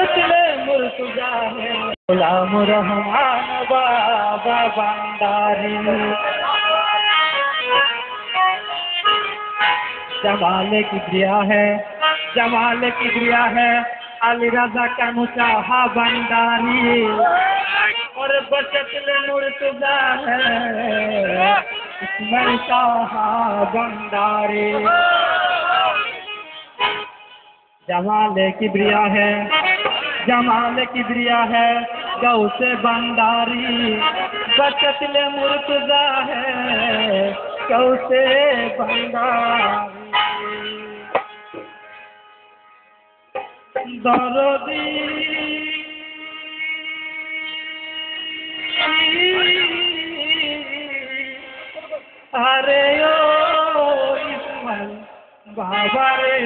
चले मुर्तजा है गुलाम रहमान बाबा भंडारी जमाल किबरिया है जमाल किबरिया है अली रजा का मुसाहा भंडारी और बचतले मुर्तजा है इसमें शाहा भंडारी जमाल किबरिया है जमाल किबरिया है गौसे भंडारी बचतले मुर्तजा है गौसे भंडारी दरदी अरे ओ इस्माइल बाबा रे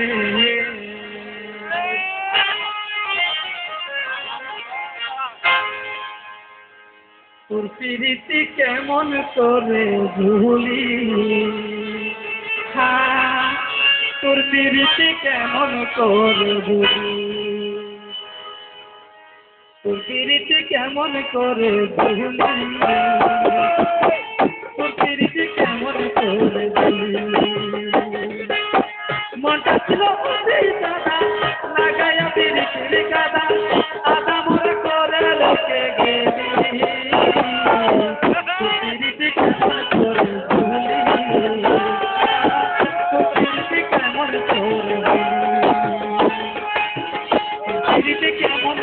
তোর প্রীতি কেমন করে ভুলি হ্যাঁ তোর প্রীতি কেমন করে ভুলি তোর প্রীতি কেমন করে ভুলি তোর প্রীতি কেমন করে ভুলি মনটা ছিল দাদা লাগাইয়া প্রীতির কাদা আদা মরে করে লোকে গেলি কেমন